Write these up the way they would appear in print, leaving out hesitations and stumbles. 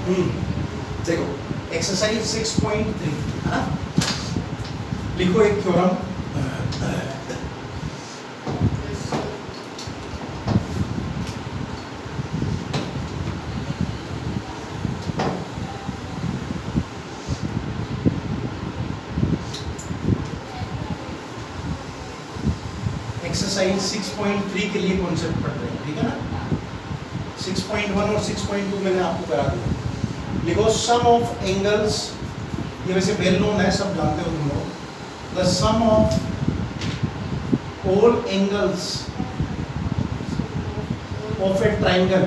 देखो एक्सरसाइज 6.3 है ना, लिखो एक थ्योरम। एक्सरसाइज 6.3 के लिए कॉन्सेप्ट पढ़ रहे हैं, ठीक है ना। 6.1 और 6.2 मैंने आपको करा दिया। लिखो सम ऑफ एंगल्स, ये वैसे वेल नोन है, सब जानते हो तुम लोग। The sum of all angles of a triangle,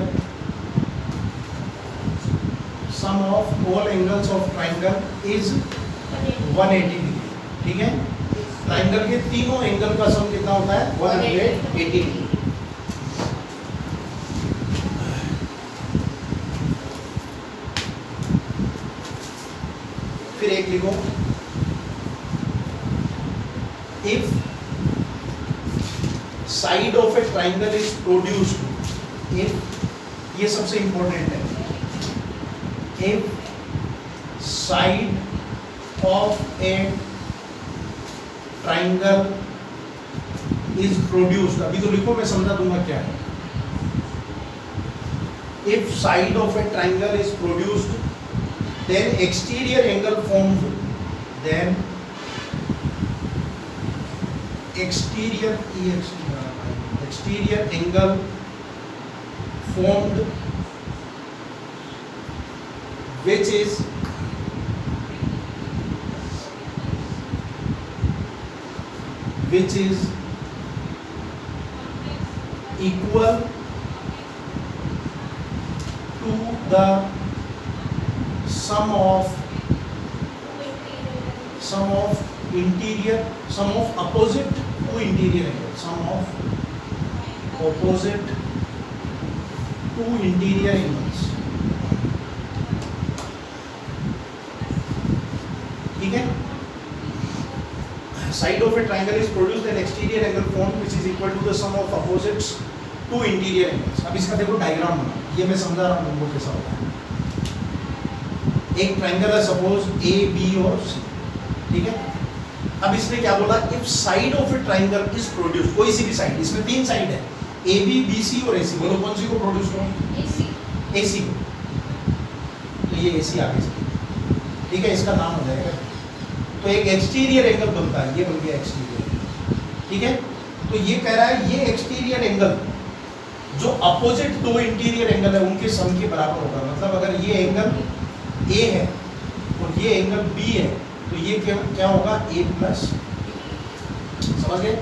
sum of all angles of triangle is 180 degree, ठीक है। ट्राइंगल के तीनों एंगल का सम कितना होता है? 180 डिग्री। फिर एक लिखो, if side of a triangle is produced, if, ये सबसे इंपॉर्टेंट है, if side of a triangle is produced, अभी तो लिखो, मैं समझा दूंगा क्या है। If side of a triangle is produced, then exterior angle formed, then exterior angle formed which is equal to the sum of opposite two interior angles, sum of opposite two interior angles, ठीक है। Side of a triangle is produced an exterior angle formed which is equal to the sum of opposites two interior angles। अब इसका देखो diagram बना, ये मैं समझा रहा हूँ तुमको कैसा होता है। एक ट्राइंगल है सपोज ए बी और सी, ठीक है। अब इसने क्या बोला, if side of a triangle is produce, कोई सी भी साइड, इसमें तीन साइड है, ए बी बी सी और ए सी, बोलो कौन सी को प्रोड्यूस करो? ए सी को। तो ये ए सी आगे से, ठीक है, इसका नाम हो जाएगा। तो एक एक्सटीरियर एंगल बनता है, ये बन गया एक्सटीरियर, ठीक है। तो ये कह रहा है ये एक्सटीरियर एंगल जो अपोजिट दो इंटीरियर एंगल है उनके सम के बराबर होगा। मतलब अगर ये एंगल ए है और ये एंगल बी है तो ये क्या होगा? ए प्लस, समझ गए।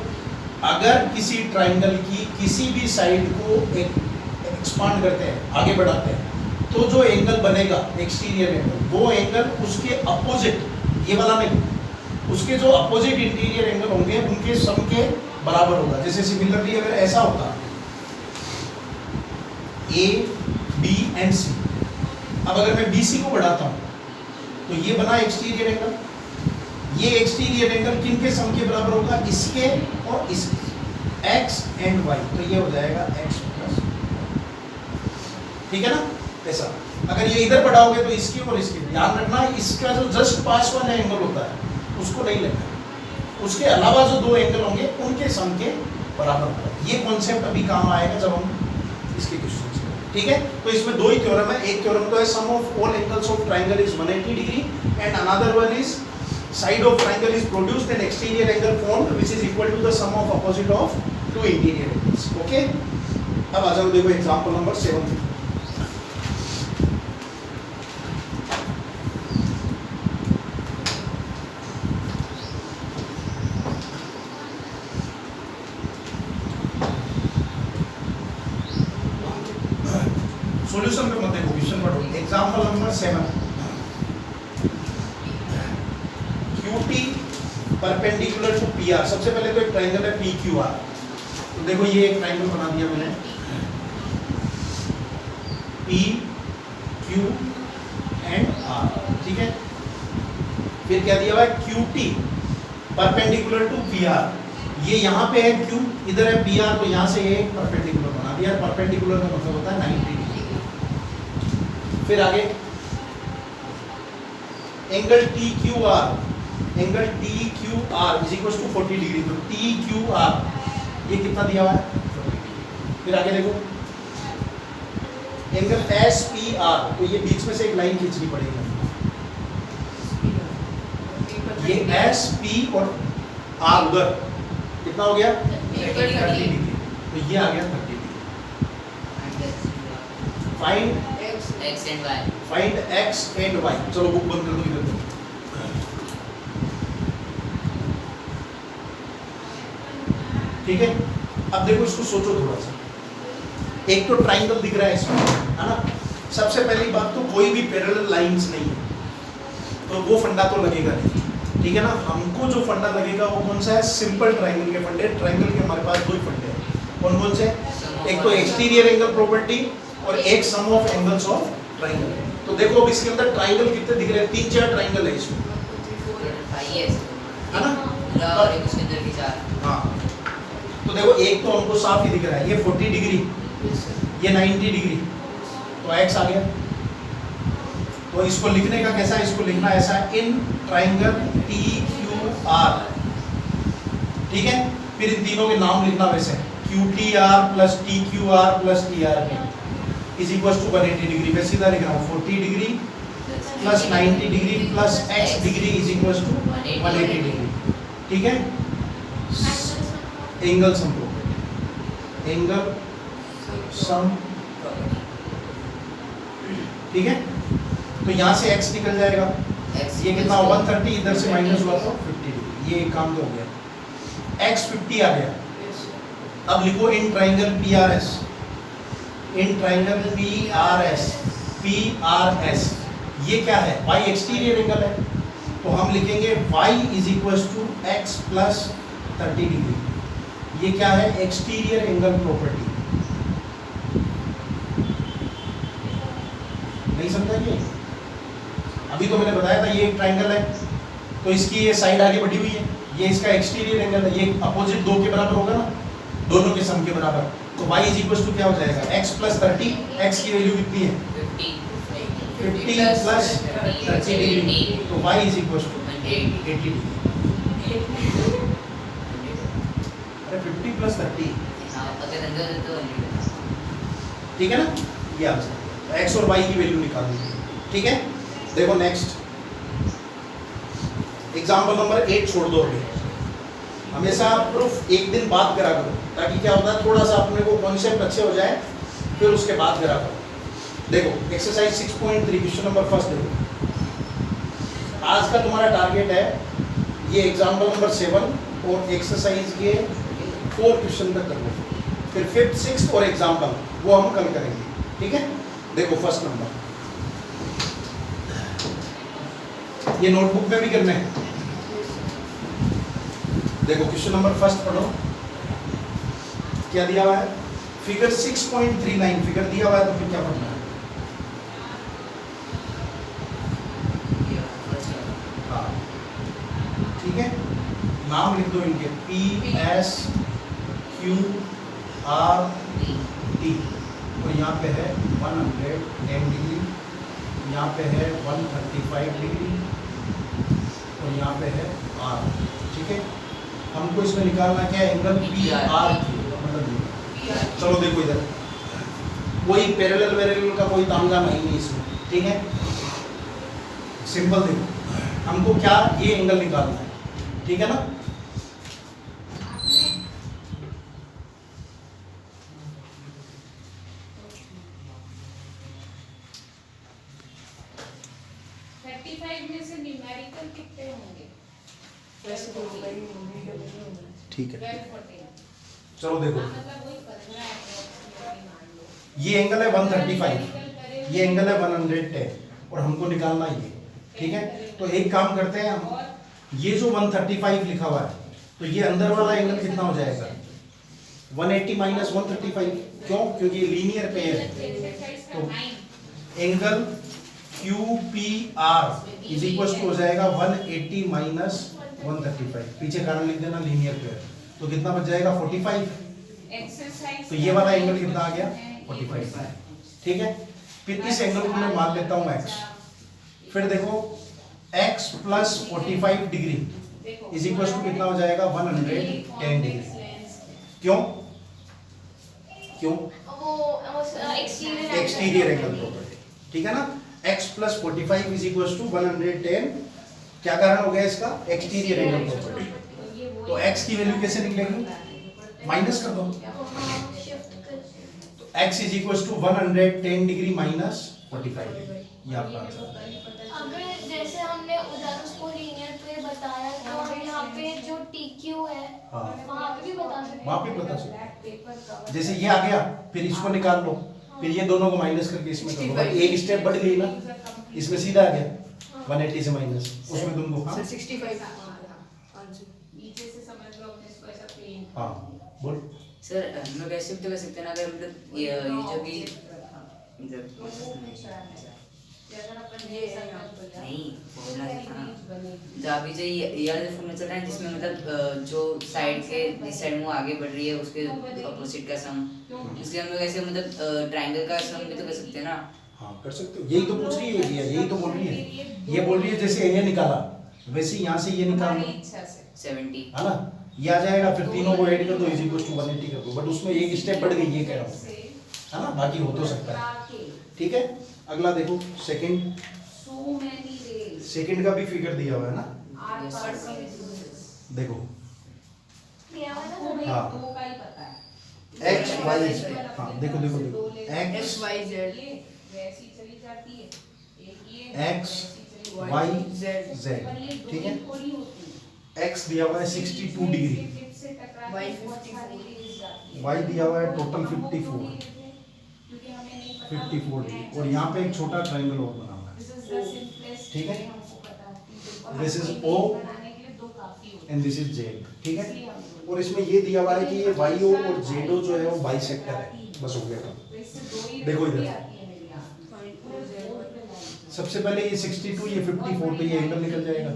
अगर किसी ट्राइंगल की किसी भी साइड को एक्सपांड करते हैं, आगे बढ़ाते हैं, तो जो एंगल बनेगा एक्सटीरियर एंगल, वो एंगल उसके अपोजिट, ये वाला नहीं, उसके जो अपोजिट इंटीरियर एंगल होंगे उनके सम के बराबर होगा। जैसे सिमिलरली अगर ऐसा होता ए बी एंड सी, अब अगर मैं बी सी को बढ़ाता हूं तो ये बना एक्सटीरियर एंगल, ये एक्सटीरियर एंगल किनके सम के बराबर होगा? इसके और इसके, एक्स एंड वाई, तो ये हो जाएगा एक्स प्लस, ठीक है ना। ऐसा अगर ये इधर बढ़ाओगे तो इसकी और इसकी, ध्यान रखना इसका जो जस्ट पास वाला एंगल होता है उसको नहीं लेना, उसके अलावा जो दो एंगल होंगे उनके सम के बराबर होगा। ये कॉन्सेप्ट अभी काम आएगा जब हम इसके क्वेश्चन, ठीक है। तो इसमें दो ही थ्योरम है, एक थ्योरम तो है sum of all angles of triangle is 180 degree and another one is side of triangle is produced an exterior angle formed which is equal to the sum of opposite of two interior angles, okay. अब आ जाओ, देखो example number 7। Solution पे मत देखो, question पढ़ो। Example number 7, QT perpendicular to PR। सबसे पहले तो एक ट्राइंगल है PQR, तो देखो ये एक ट्राइंगल बना दिया मैंने, PQ एंड R, ठीक है। फिर क्या दिया हुआ है? QT परपेंडिकुलर टू PR, ये यहाँ पे है Q, इधर है PR, तो यहाँ से ये परपेंडिकुलर बना दिया। परपेंडिकुलर का मतलब होता है 90 डिग्री। फिर आगे angle T Q R, angle T Q R is equal to 40 degree. तो टी क्यू आर ये कितना दिया हुआ है? 40 डिग्री। फिर आगे देखो एंगल एस पी आर, तो ये बीच में से एक लाइन खींचनी पड़ेगी। ये एस पी और आर उधर कितना हो गया? 30 डिग्री। तो ये आ गया 30 degree. Find x and y, find x and y। चलो बुक बंद कर दो इधर। ठीक है, अब देखो इसको सोचो थोड़ा सा। एक तो ट्राइंगल दिख रहा है इसमें, है ना? सबसे पहली बात तो कोई भी पैरेलल लाइंस नहीं है, तो वो फंडा तो लगेगा नहीं। ठीक है ना? हमको जो फंडा लगेगा वो कौन सा है? सिंपल ट्राइंगल के फंडे। ट्राइंगल के हमारे पास दो ही फंडे हैं। कौन कौन से? एक तो एक्सटीरियर एंगल प्रॉपर्टी और एक सम ऑफ एंगल्स ऑफ ट्राइंगल। तो देखो अब इसके अंदर ट्राइंगल कितने दिख रहे हैं? 3-4 ट्राइंगल है इसमें, है ना? और एक उसके अंदर भी 4। हाँ, तो देखो एक तो हमको साफ ही दिख रहा है, ये 40 डिग्री, ये 90 डिग्री, तो x आ गया। तो इसको लिखने का कैसा है? इसको लिखना ऐसा है, in triangle T Q R. ठीक है, फिर इन तीनों के नाम लिखना वैसे, Q T R plus T Q R plus T R is equal to 180 degree. मैं सीधा लिख रहा हूँ 40 degree plus 90 degree plus x degree is equal to 180 degree. ठीक है, angle sum property, angle sum. ठीक है, तो यहाँ से x निकल जाएगा, ये कितना 130, इधर से माइनस हुआ तो 50 डिग्री। ये एक काम तो हो गया, x 50 आ गया। अब लिखो in triangle P R S, in triangle P R S, P R S ये क्या है? y एक्सटीरियर एंगल है, तो हम लिखेंगे y is equal to x plus 30 degree. ये क्या है? Exterior angle property. नहीं समझा ये? अभी तो मैंने बताया था ये एक ट्राइंगल है, तो इसकी ये साइड आगे बढ़ी हुई है, ये इसका एक्सटीरियर एंगल है, ये अपोजिट 2 के बराबर होगा ना, दोनों के सम के बराबर। तो y इज इक्वल टू क्या हो जाएगा? x प्लस 30, x की वैल्यू कितनी है? 50 प्लस 30 डिग्री, तो y is equal to 80 degree. अरे 50 प्लस 30, ठीक है ना? ये आंसर, x और y की वैल्यू निकाल लीजिए। ठीक है, देखो नेक्स्ट एग्जाम्पल नंबर 8 छोड़ दो अभी। हमेशा प्रूफ एक दिन बाद करा करो, ताकि क्या होता है थोड़ा सा अपने को कॉन्सेप्ट अच्छे हो जाए, फिर उसके बाद करा करो। देखो एक्सरसाइज 6.3 क्वेश्चन नंबर फर्स्ट देखो। आज का तुम्हारा टारगेट है ये एग्जाम्पल नंबर 7 और एक्सरसाइज के 4 क्वेश्चन तक कर लो, फिर 5th 6th और एग्जाम्पल वो हम कल करेंगे। ठीक है, देखो फर्स्ट नंबर, ये नोटबुक में भी करना है। देखो क्वेश्चन नंबर फर्स्ट पढ़ो, क्या दिया हुआ है? फिगर 6.39 फिगर दिया हुआ है, तो फिर क्या पढ़ना है? हाँ ठीक है, नाम लिख दो इनके, P S Q R T, और यहाँ पे है 110 डिग्री, यहाँ पे है 135 डिग्री, और यहाँ पे है आर। ठीक है, हमको इसमें निकालना क्या है? एंगल पी आर मतलब। चलो देखो इधर कोई पैरेलल वेरेलल का कोई तामझाम नहीं है इसमें। ठीक है, सिंपल देखो, हमको क्या ये एंगल निकालना है। ठीक है ना? ठीक है, चलो देखो, ये एंगल है 135, ये एंगल है 110 और हमको निकालना ये। ठीक है, तो एक काम करते हैं हम, ये जो 135 लिखा हुआ है, तो ये अंदर वाला एंगल कितना हो जाएगा? 180 माइनस 135। क्यों? क्योंकि लीनियर पेयर है। तो angle Q P R is equal to हो जाएगा 180 माइनस 135, पीछे कारण लिख देना लीनियर पेयर, तो कितना बच जाएगा? 45। तो ये वाला एंगल कितना आ गया? 45। ठीक है, फिर इस एंगल को मैं मान लेता हूँ x। फिर देखो x plus 45 degree is equal to कितना हो जाएगा 110 डिग्री। क्यों क्यों वो एक्सटीरियर एंगल प्रॉपर्टी, ठीक है ना। x plus 45 is equal to 110, क्या कारण हो गया इसका, एक्सटीरियर एंगल प्रॉपर्टी। तो x की वैल्यू कैसे निकलेगी, माइनस कर दो, तो x is equal to 110 degree minus 45 degree, ये आपका आंसर है। अगर जैसे हमने उधर उसको लीनियर पे बताया तो हम यहाँ पे जो TQ है हाँ वहाँ पे भी बता सकते हैं। वहाँ पे बता सकते, जैसे ये आ गया फिर इसको निकाल लो, फिर ये दोनों को माइनस करके इसमें कर लो, एक स्टेप बढ़ गई ना, इसमें सीधा आ गया 180 से माइनस, उसमें तुमको हाँ 65 नीचे से समझ लो अपने इसको ऐसा प्लेन। हाँ बोल। सर हम लोग ऐसे भी तो कर सकते हैं ना, अगर मतलब ये जो भी अगर अपन ये ये है नहीं फॉर्मूला था ना, तो अभी जो ये वाला फॉर्मूला चल रहा है जिसमें मतलब जो साइड के जिस साइड में वो आगे बढ़ रही है उसके अपोजिट का सम, इसलिए हम लोग ऐसे मतलब ट्रायंगल का सम भी तो कर सकते हैं ना। हाँ कर सकते हो, यही तो पूछ रही है, यही तो बोल रही है, ये बोल रही है जैसे ये निकाला वैसे यहाँ से ये निकाल लो, हमारी इच्छा से 70 है ना, ये आ जाएगा, फिर तीनों को ऐड कर दो इज इक्वल टू 180 कर दो, बट उसमें एक स्टेप बढ़ गई, ये कह रहा हूँ, है ना, बाकी हो तो सकता है। ठीक है, अगला देखो second, so many days second का भी फिगर दिया हुआ है ना, are Yes, permitted। देखो दिया हुआ है वो ना? भी हाँ। दो का ही पता है। x y z, हाँ देखो देखो देखो x X Y Z ये वैसी चली जाती है, एक ये X, वैसी चली y Z z, पर ये दो ठीक है, ही थोड़ी होती है। x दिया हुआ है 62 डिग्री, टिप से टकरा Y के बहुत 54 सारी days जाती है। y दिया हुआ है टोटल हम वो 54, बोल रहे थे, क्योंकि हमें नहीं पता 54 डिग्री, और यहाँ पे एक छोटा ट्रायंगल और बना हुआ है, This is the simplest ठीक है? way हमको पता है। और This is हमको O बनाने के लिए दो काफी होते हैं। एंड दिस इज z, ठीक है, इसलिए हम बोल रहे और इसमें ये दिया हुआ है कि ये YO और ZO जो है वो बाइसेक्टर है, बस हो गया काम। हैं। तो इससे दो ही देखो इधर। रेसिपी आती है मेरे यहाँ। पूरे बोर्ड पे लाइन। सबसे पहले ये 62, ये 54, तो ये एंगल निकल जाएगा,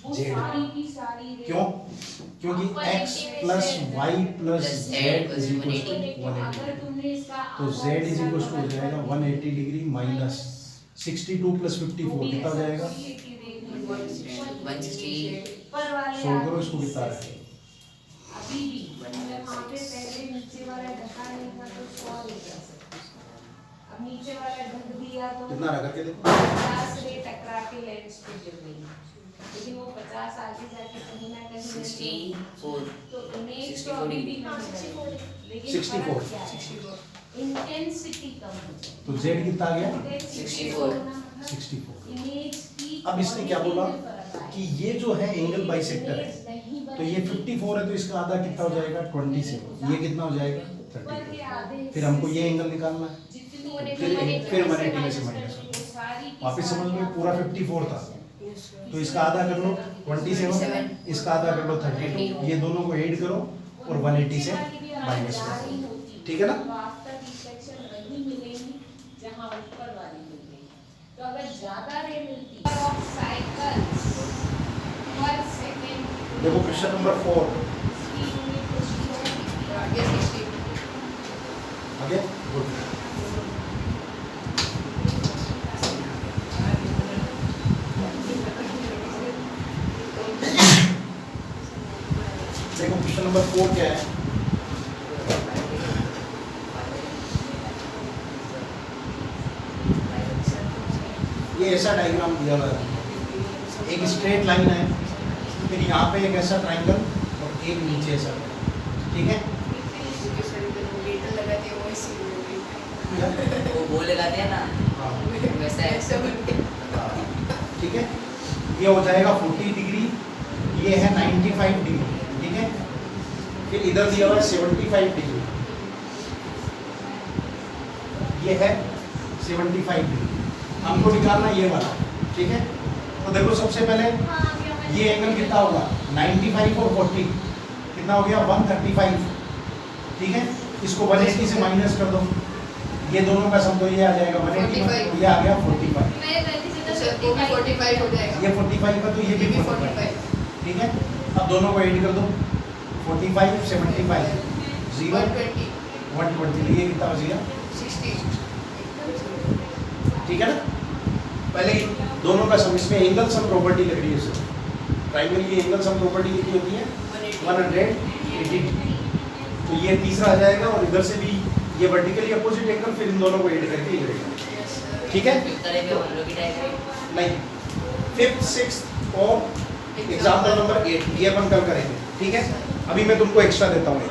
वो Z। सारी की सारी क्यों, क्योंकि x plus y plus z is equal to 180, अगर तुमने इसका तो z इज इक्वल टू हो जाएगा 180 डिग्री माइनस 62 प्लस 54 कितना हो जाएगा, 160 ऊपर वाले सोल्व करो इसको कितना आ रहा है, अभी भी अगर वहाँ पे पहले नीचे वाला ढका नहीं था तो 100 ले जा सकते। अब नीचे वाला ढक दिया तो कितना रहा करके देखो, 50 रे टकरा के लेंस पे गिर गई, लेकिन वो 50 आगे जाके कहीं ना कहीं 64 तो इमेज 64 तो अभी भी हाँ, नहीं 64 बदली। लेकिन 64 फर्क क्या है? इंटेंसिटी कम हो जाए। तो z कितना आ गया, 64 64। इमेज की अब इसने क्या बोला quality में फर्क आए। कि ये जो है एंगल बाइसेक्टर है, इमेज नहीं तो ये 54 है तो इसका आधा कितना हो जाएगा 27, ये कितना हो जाएगा ऊपर के 32, आधे फिर हमको ये एंगल निकालना है, जितनी फिर 180 में से माइनस वो सारी की वापस समझ लो, सारी पूरा 54 था तो इसका आधा कर लो 27, इसका आधा कर लो 32, ये दोनों को ऐड करो और 180 से माइनस करो, ठीक है ना। तो आफ्टर रिफ्लेक्शन वही मिलेगी जहां ऊपर वाली मिल रही। तो अगर ज्यादा रे मिलती ऑफ साइकिल्स पर सेकंड देखो क्वेश्चन नंबर 4, स्पीड यूनिट कुछ होगी आगे 60 आगे गुड, देखो क्वेश्चन नंबर 4 क्या है, ये ऐसा डायग्राम दिया हुआ है, एक स्ट्रेट लाइन है, फिर यहाँ पे एक ऐसा ट्रायंगल और एक नीचे ऐसा, ठीक है, लगाते हैं वैसे वो बोल लगाते हैं ना, हाँ, वैसा है। ऐसा बन के ठीक है, ये हो जाएगा 40 डिग्री, ये है 95 डिग्री, ठीक है, फिर इधर दिया हुआ है 75 डिग्री, ये है 75 डिग्री, हमको निकालना ये वाला, ठीक है, तो देखो सबसे पहले हाँ, गया मैं। ये एंगल कितना होगा 95 और 40 कितना हो गया 135, ठीक है, इसको 180 से माइनस कर दो, ये दोनों का सम तो ये आ जाएगा 180, 45, ये आ गया 45, मेरे गलती से तो सर वो भी 45 हो जाएगा ये 45 का तो ये भी 45, ठीक है, अब दोनों को ऐड कर दो 45 75 0 120 120, ये कितना बच गया 60 ठीक है ना। पहले दोनों का सम, इसमें एंगल सम प्रॉपर्टी लग रही है सर। ट्राइंगल की एंगल सम प्रॉपर्टी कितनी होती है? 180। तो ये तीसरा आ जाएगा और इधर से भी ये वर्टिकली अपोजिट एंगल, फिर इन दोनों को ऐड करके ये रहेगा। ठीक है? फिफ्थ तरह पे हम लोग की डायग्राम नहीं, 5th 6th और एग्जाम्पल नंबर 8 ये अपन कल करेंगे। ठीक है? अभी मैं तुमको एक्स्ट्रा देता हूँ।